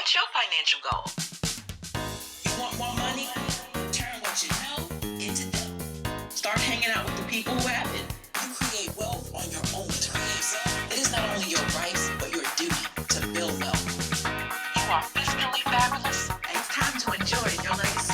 What's your financial goal? You want more money? Turn what you know into dough. Start hanging out with the people who have it. You create wealth on your own terms. It is not only your rights, but your duty to build wealth. You are fiscally fabulous. It's time to enjoy your legacy.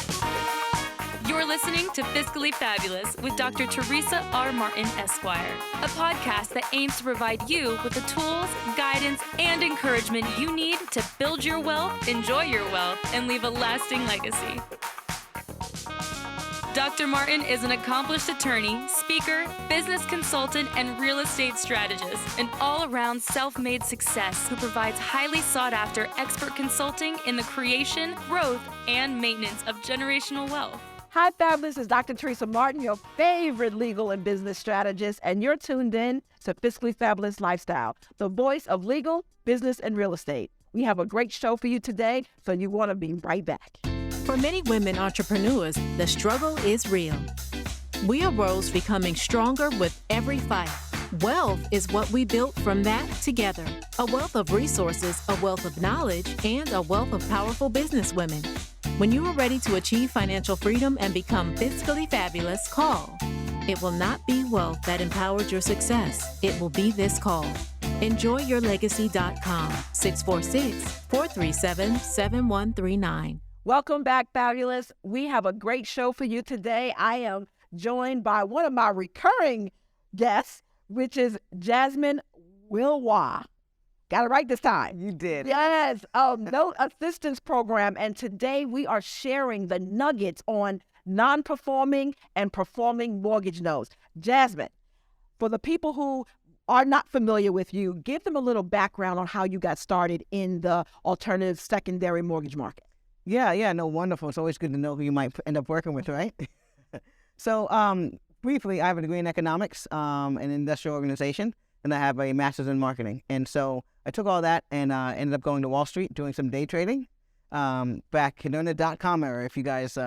You're listening to Fiscally Fabulous with Dr. Teresa R. Martin, Esquire, a podcast that aims to provide you with the tools, guidance, and encouragement you need to build your wealth, enjoy your wealth, and leave a lasting legacy. Dr. Martin is an accomplished attorney, speaker, business consultant, and real estate strategist, an all-around self-made success who provides highly sought-after expert consulting in the creation, growth, and maintenance of generational wealth. Hi, Fabulous. It's Dr. Teresa Martin, your favorite legal and business strategist, and you're tuned in to Fiscally Fabulous Lifestyle, the voice of legal, business, and real estate. We have a great show for you today, so you want to be right back. For many women entrepreneurs, the struggle is real. We arose becoming stronger with every fight. Wealth is what we built from that together. A wealth of resources, a wealth of knowledge, and a wealth of powerful businesswomen. When you are ready to achieve financial freedom and become fiscally fabulous, call. It will not be wealth that empowered your success. It will be this call. EnjoyYourLegacy.com, 646-437-7139. Welcome back, Fabulous. We have a great show for you today. I am joined by one of my recurring guests, which is Jasmine Willois. Got it right this time. You did. Yes, Note Assistance Program. And today we are sharing the nuggets on non-performing and performing mortgage notes. Jasmine, for the people who are not familiar with you, give them a little background on how you got started in the alternative secondary mortgage market. Yeah, no, wonderful. It's always good to know who you might end up working with, right? So, briefly, I have a degree in economics, an industrial organization, and I have a master's in marketing. And so I took all that and ended up going to Wall Street, doing some day trading back during the dot-com era, if you guys,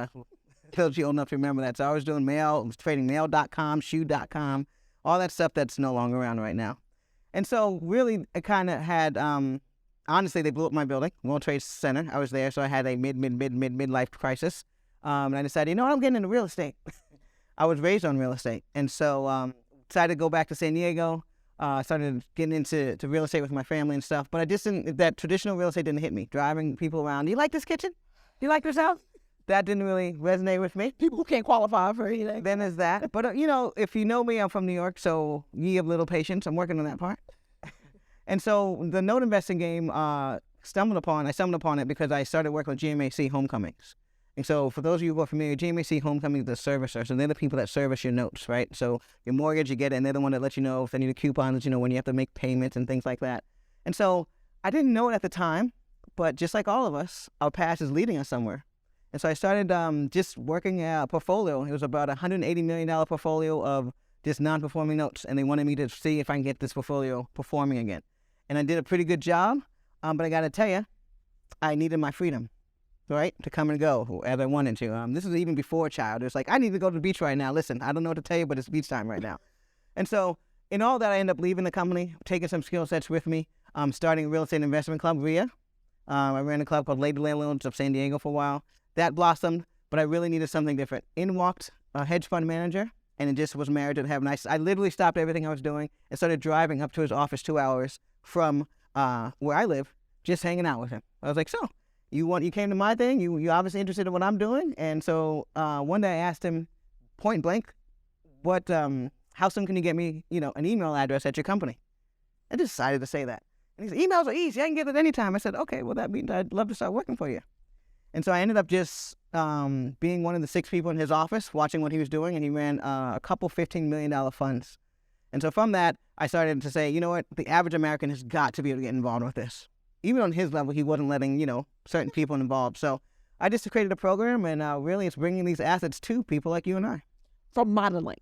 those you old enough to remember that. So I was doing mail, trading mail.com, shoe.com, all that stuff that's no longer around right now. And so really, I kind of had, honestly, they blew up my building, World Trade Center. I was there, so I had a midlife crisis. And I decided, you know what, I'm getting into real estate. I was raised on real estate. And so decided to go back to San Diego. Started getting into real estate with my family and stuff. But I just didn't, that traditional real estate didn't hit me. Driving people around, do you like this kitchen? Do you like this house? That didn't really resonate with me. People who can't qualify for anything. Then there's that. But, you know, if you know me, I'm from New York, so ye of little patience. I'm working on that part. And so the note investing game, I stumbled upon it because I started working with GMAC Homecomings. And so for those of you who are familiar, GMAC Homecoming is the servicer. So they're the people that service your notes, right? So your mortgage, you get it, and they're the one that let you know if they need a coupon, you know, when you have to make payments and things like that. And so I didn't know it at the time, but just like all of us, our past is leading us somewhere. And so I started just working a portfolio. It was about a $180 million portfolio of just non-performing notes. And they wanted me to see if I can get this portfolio performing again. And I did a pretty good job, but I got to tell you, I needed my freedom, right, to come and go as I wanted to. This was even before child. It was like, I need to go to the beach right now. Listen, I don't know what to tell you, but it's beach time right now. And so in all that, I ended up leaving the company, taking some skill sets with me, starting a real estate investment club, RIA. I ran a club called Lady Landlords of San Diego for a while. That blossomed, but I really needed something different. In walked a hedge fund manager, and it just was married to have nice. I literally stopped everything I was doing and started driving up to his office 2 hours from where I live, just hanging out with him. I was like, so you came to my thing, you obviously interested in what I'm doing. And so one day I asked him point blank, how soon can you get me, you know, an email address at your company? I decided to say that. And he said, emails are easy, I can get it anytime. I said, okay, well that means I'd love to start working for you. And so I ended up just being one of the 6 people in his office, watching what he was doing, and he ran a couple $15 million funds. And so from that, I started to say, you know what, the average American has got to be able to get involved with this. Even on his level, he wasn't letting, you know, certain people involved. So I just created a program, and really it's bringing these assets to people like you and I. From modeling.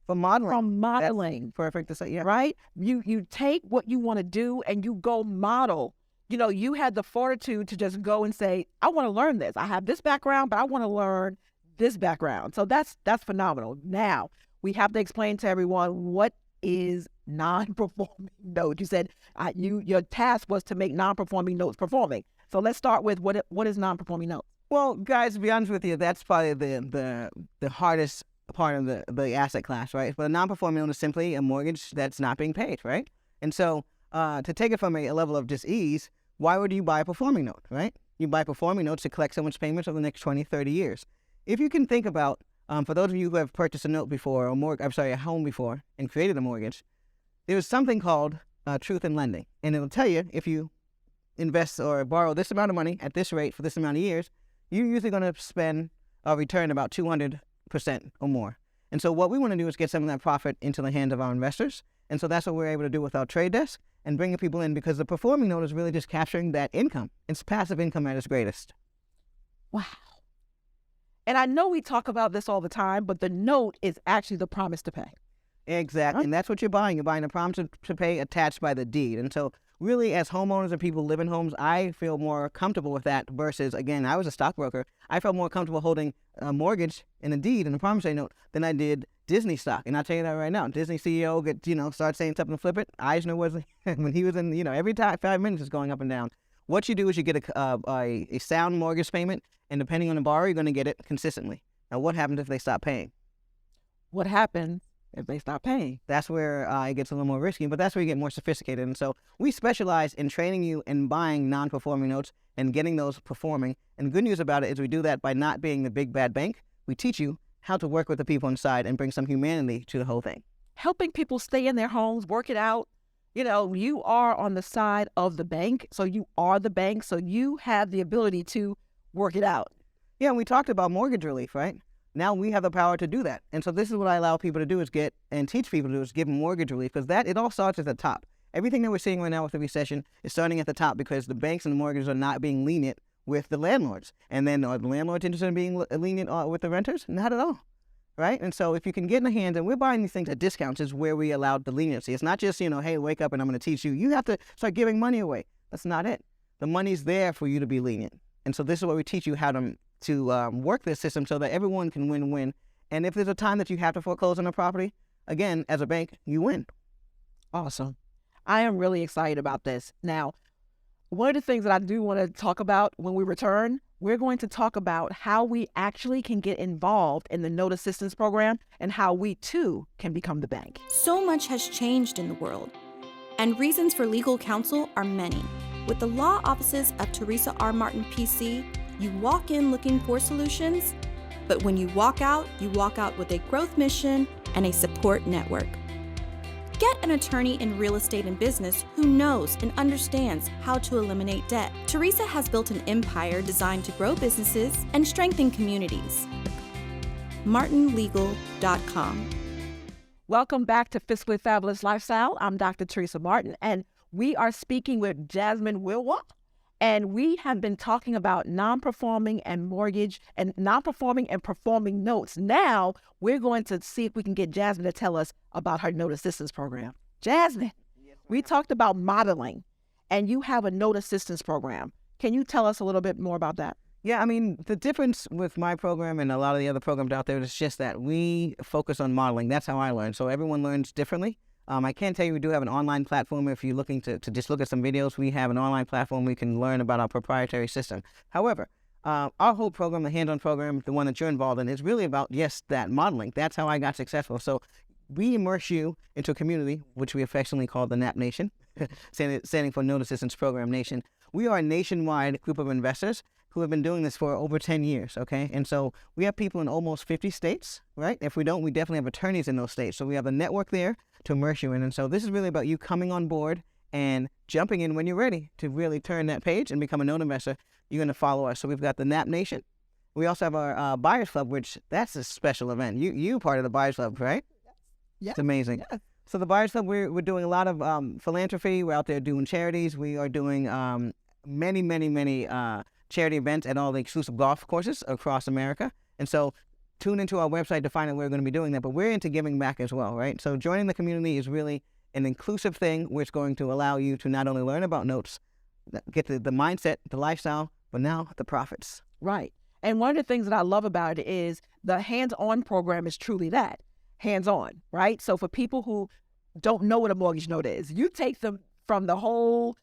From modeling. That's perfect to say, yeah. Right? You take what you want to do and you go model. You know, you had the fortitude to just go and say, I want to learn this. I have this background, but I want to learn this background. So that's phenomenal. Now, we have to explain to everyone what is non-performing note. You said your task was to make non-performing notes performing. So let's start with what is non-performing notes? Well, guys, to be honest with you, that's probably the hardest part of the asset class, right? But a non-performing note is simply a mortgage that's not being paid, right? And so to take it from a level of just ease, why would you buy a performing note, right? You buy performing notes to collect someone's payments over the next 20, 30 years. If you can think about, for those of you who have purchased a note before, a home before, and created a mortgage, there was something called truth in lending. And it'll tell you if you invest or borrow this amount of money at this rate for this amount of years, you're usually going to spend or return about 200% or more. And so what we want to do is get some of that profit into the hands of our investors. And so that's what we're able to do with our trade desk and bringing people in, because the performing note is really just capturing that income. It's passive income at its greatest. Wow. And I know we talk about this all the time, but the note is actually the promise to pay. Exactly. And that's what you're buying. You're buying a promise to pay attached by the deed. And so really, as homeowners and people who live in homes, I feel more comfortable with that versus, again, I was a stockbroker. I felt more comfortable holding a mortgage and a deed and a promissory note than I did Disney stock. And I'll tell you that right now. Disney CEO start saying something to flip it. Eisner was, when he was in, every time 5 minutes is going up and down. What you do is you get a sound mortgage payment, and depending on the borrower, you're going to get it consistently. Now, what happens if they stop paying? What happens if they stop paying? That's where it gets a little more risky, but that's where you get more sophisticated. And so we specialize in training you in buying non-performing notes and getting those performing. And the good news about it is we do that by not being the big bad bank. We teach you how to work with the people inside and bring some humanity to the whole thing. Helping people stay in their homes, work it out. You are on the side of the bank, so you are the bank, so you have the ability to work it out. Yeah, we talked about mortgage relief, right? Now we have the power to do that. And so this is what I allow people to do is teach people to do is give mortgage relief, because it all starts at the top. Everything that we're seeing right now with the recession is starting at the top because the banks and the mortgages are not being lenient with the landlords. And then are the landlords interested in being lenient with the renters? Not at all, right? And so if you can get in the hands, and we're buying these things at discounts is where we allow the leniency. It's not just, hey, wake up and I'm going to teach you. You have to start giving money away. That's not it. The money's there for you to be lenient. And so this is what we teach you how to work this system so that everyone can win-win. And if there's a time that you have to foreclose on a property, again, as a bank, you win. Awesome. I am really excited about this. Now, one of the things that I do want to talk about when we return, we're going to talk about how we actually can get involved in the Note Assistance Program and how we, too, can become the bank. So much has changed in the world, and reasons for legal counsel are many. With the law offices of Teresa R. Martin, PC, you walk in looking for solutions, but when you walk out with a growth mission and a support network. Get an attorney in real estate and business who knows and understands how to eliminate debt. Teresa has built an empire designed to grow businesses and strengthen communities. martinlegal.com. Welcome back to Fiscally Fabulous Lifestyle. I'm Dr. Teresa Martin, and we are speaking with Jasmine Willois. And we have been talking about non-performing and performing notes. Now we're going to see if we can get Jasmine to tell us about her note assistance program. Jasmine, we talked about modeling, and you have a note assistance program. Can you tell us a little bit more about that? Yeah, I mean, the difference with my program and a lot of the other programs out there is just that we focus on modeling. That's how I learn. So everyone learns differently. I can tell you we do have an online platform. If you're looking to just look at some videos, we have an online platform we can learn about our proprietary system. However, our whole program, the hands-on program, the one that you're involved in, is really about, yes, that modeling. That's how I got successful. So we immerse you into a community, which we affectionately call the NAP Nation, standing for Note Assistance Program Nation. We are a nationwide group of investors who have been doing this for over 10 years, okay? And so we have people in almost 50 states, right? If we don't, we definitely have attorneys in those states. So we have a network there to immerse you in. And so this is really about you coming on board and jumping in when you're ready to really turn that page and become a note investor. You're going to follow us. So we've got the NAP Nation. We also have our Buyers Club, which that's a special event. You part of the Buyers Club, right? Yeah. It's amazing. Yeah. So the Buyers Club, we're doing a lot of philanthropy. We're out there doing charities. We are doing many charity events at all the exclusive golf courses across America. And so tune into our website to find out where we're going to be doing that. But we're into giving back as well, right? So joining the community is really an inclusive thing which is going to allow you to not only learn about notes, get the mindset, the lifestyle, but now the profits. Right. And one of the things that I love about it is the hands-on program is truly that, hands-on, right? So for people who don't know what a mortgage note is, you take them from the whole,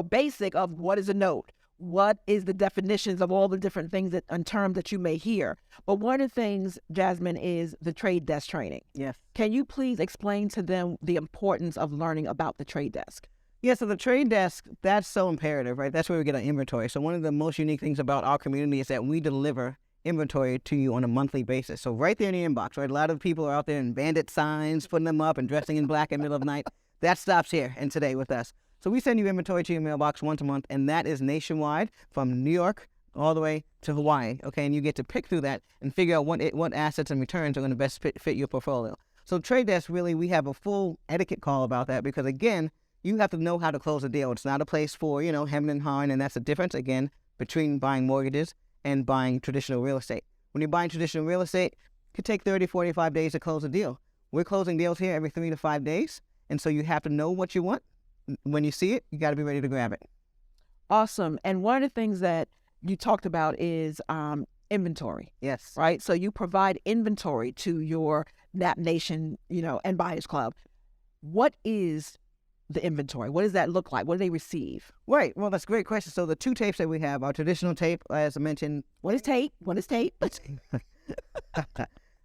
basic of what is a note, what is the definitions of all the different things that and terms that you may hear. But one of the things, Jasmine, is the trade desk training. Yes. Can you please explain to them the importance of learning about the trade desk? Yeah, so the trade desk, that's so imperative, right? That's where we get our inventory. So one of the most unique things about our community is that we deliver inventory to you on a monthly basis. So right there in your inbox, right? A lot of people are out there in bandit signs, putting them up and dressing in black in the middle of the night. That stops here and today with us. So we send you inventory to your mailbox once a month, and that is nationwide from New York all the way to Hawaii, okay? And you get to pick through that and figure out what assets and returns are going to best fit your portfolio. So trade desk, really, we have a full etiquette call about that because, again, you have to know how to close a deal. It's not a place for, hemming and hawing, and that's the difference, again, between buying mortgages and buying traditional real estate. When you're buying traditional real estate, it could take 30, 45 days to close a deal. We're closing deals here every 3 to 5 days, and so you have to know what you want. When you see it, you got to be ready to grab it. Awesome. And one of the things that you talked about is inventory. Yes. Right? So you provide inventory to your NAP Nation, and Buyers Club. What is the inventory? What does that look like? What do they receive? Right. Well, that's a great question. So the 2 tapes that we have, our traditional tape, as I mentioned. What is tape? What is tape?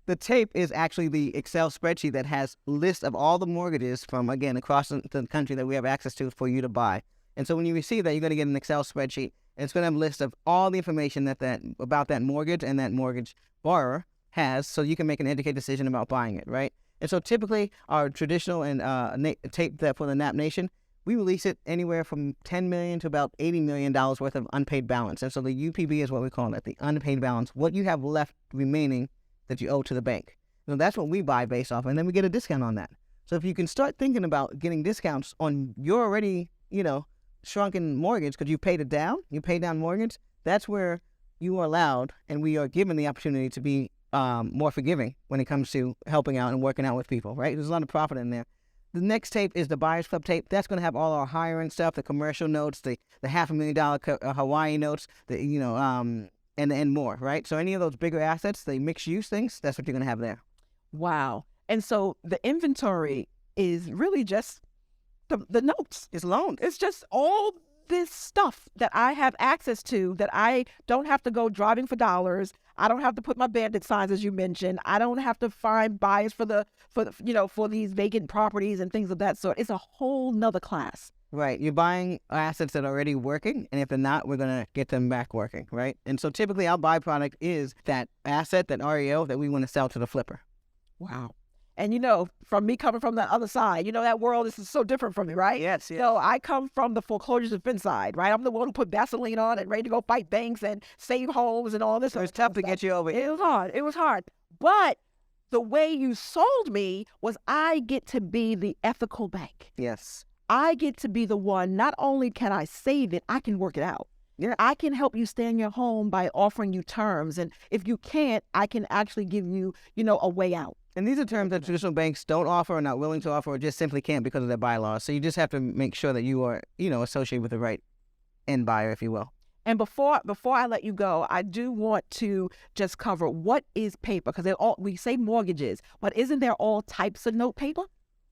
The tape is actually the Excel spreadsheet that has lists of all the mortgages from, again, across the country that we have access to for you to buy. And so when you receive that, you're going to get an Excel spreadsheet. And it's going to have a list of all the information about that mortgage and that mortgage borrower has, so you can make an educated decision about buying it, right? And so typically our traditional and tape that for the NAP Nation, we release it anywhere from $10 million to about $80 million worth of unpaid balance. And so the UPB is what we call it, the unpaid balance, what you have left remaining that you owe to the bank. So that's what we buy based off, and then we get a discount on that. So if you can start thinking about getting discounts on your already, shrunken mortgage because you paid down mortgage, that's where you are allowed and we are given the opportunity to be more forgiving when it comes to helping out and working out with people, right? There's a lot of profit in there. The next tape is the Buyers Club tape. That's going to have all our higher-end stuff, the commercial notes, the $500,000 Hawaii notes, and more, right? So any of those bigger assets, the mixed-use things, that's what you're going to have there. Wow. And so the inventory is really just the notes. It's loans. It's just all this stuff that I have access to that I don't have to go driving for dollars. I don't have to put my bandit signs, as you mentioned. I don't have to find buyers for these vacant properties and things of that sort. It's a whole nother class. Right. You're buying assets that are already working, and if they're not, we're going to get them back working, right? And so typically our byproduct is that asset, that REO, that we want to sell to the flipper. Wow. And from me coming from that other side, that world is so different from me, right? Yes. So I come from the foreclosure defense side, right? I'm the one who put Vaseline on and ready to go fight banks and save homes and all this. So it's tough to get you over here. It was hard. But the way you sold me was I get to be the ethical bank. Yes. I get to be the one, not only can I save it, I can work it out. Yeah. I can help you stay in your home by offering you terms. And if you can't, I can actually give you, a way out. And these are terms that traditional banks don't offer or not willing to offer or just simply can't because of their bylaws. So you just have to make sure that you are, associated with the right end buyer, if you will. And before I let you go, I do want to just cover what is paper, because we say mortgages, but isn't there all types of note paper?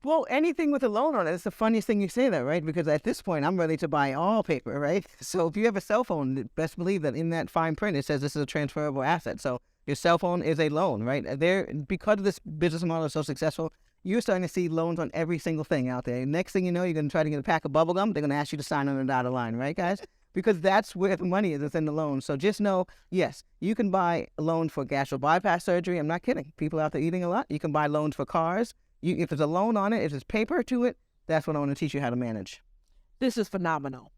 Well, anything with a loan on it. It's the funniest thing you say that, right? Because at this point, I'm ready to buy all paper, right? So if you have a cell phone, best believe that in that fine print, it says this is a transferable asset. So your cell phone is a loan, right? Because this business model is so successful, you're starting to see loans on every single thing out there. Next thing you know, you're going to try to get a pack of bubble gum. They're going to ask you to sign on the dotted line, right, guys? Because that's where the money is. It's in the loan. So just know, yes, you can buy a loan for gastric bypass surgery. I'm not kidding. People out there eating a lot. You can buy loans for cars. If there's a loan on it, if there's paper to it, that's what I want to teach you how to manage. This is phenomenal.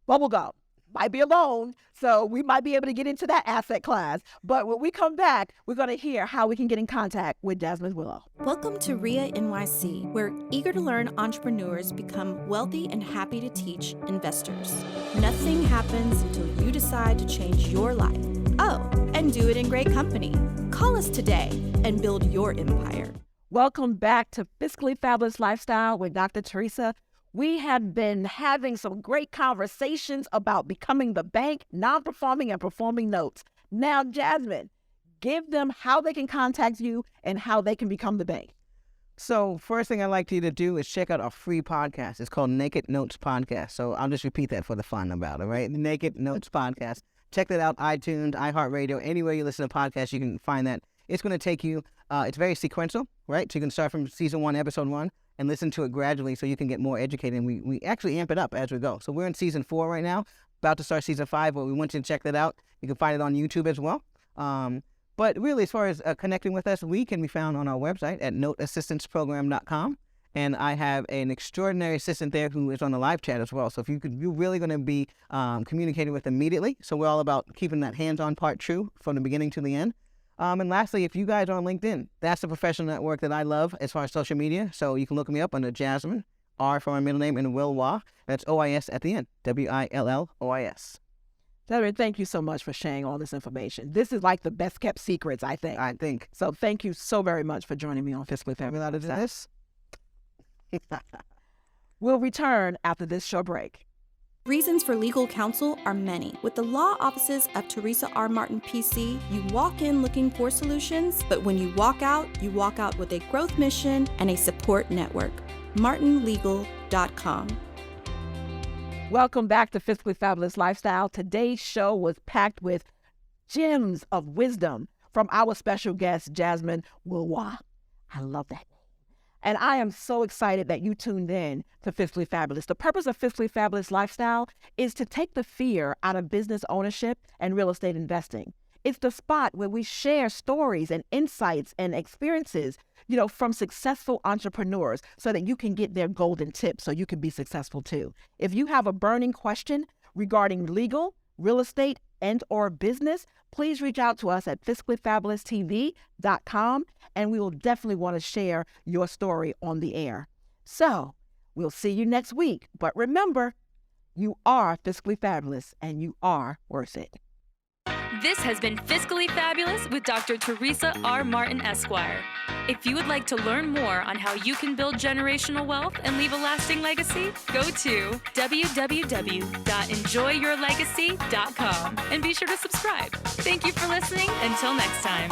Bubblegum might be a loan, so we might be able to get into that asset class. But when we come back, we're going to hear how we can get in contact with Jasmine Willois. Welcome to RIA NYC, where eager to learn entrepreneurs become wealthy and happy to teach investors. Nothing happens until you decide to change your life. Oh, and do it in great company. Call us today and build your empire. Welcome back to Fiscally Fabulous Lifestyle with Dr. Teresa. We have been having some great conversations about becoming the bank, non-performing and performing notes. Now, Jasmine, give them how they can contact you and how they can become the bank. So first thing I'd like you to do is check out our free podcast. It's called Naked Notes Podcast. So I'll just repeat that for the fun about it, right? Naked Notes Podcast. Check that out, iTunes, iHeartRadio, anywhere you listen to podcasts, you can find that. It's going to take you, it's very sequential, right? So you can start from season 1, episode 1, and listen to it gradually so you can get more educated. And we actually amp it up as we go. So we're in season 4 right now, about to start season 5, but we want you to check that out. You can find it on YouTube as well. But really, as far as connecting with us, we can be found on our website at noteassistanceprogram.com. And I have an extraordinary assistant there who is on the live chat as well. So you're really going to be communicating with immediately. So we're all about keeping that hands-on part true from the beginning to the end. And lastly, if you guys are on LinkedIn, that's the professional network that I love as far as social media. So you can look me up under Jasmine, R for my middle name, and Willois. That's O-I-S at the end, W-I-L-L-O-I-S. Jasmine, thank you so much for sharing all this information. This is like the best kept secrets, I think. So thank you so very much for joining me on Fiscally Fabulous. This? We'll return after this short break. Reasons for legal counsel are many. With the law offices of Teresa R. Martin, PC, you walk in looking for solutions, but when you walk out with a growth mission and a support network. martinlegal.com. Welcome back to Fiscally Fabulous Lifestyle. Today's show was packed with gems of wisdom from our special guest, Jasmine Willois. I love that name. And I am so excited that you tuned in to Fiscally Fabulous. The purpose of Fiscally Fabulous Lifestyle is to take the fear out of business ownership and real estate investing. It's the spot where we share stories and insights and experiences, from successful entrepreneurs so that you can get their golden tips so you can be successful too. If you have a burning question regarding legal, real estate, and or business, please reach out to us at fiscallyfabulous.tv.com and we will definitely want to share your story on the air. So we'll see you next week. But remember, you are fiscally fabulous and you are worth it. This has been Fiscally Fabulous with Dr. Teresa R. Martin, Esquire. If you would like to learn more on how you can build generational wealth and leave a lasting legacy, go to www.enjoyyourlegacy.com and be sure to subscribe. Thank you for listening. Until next time.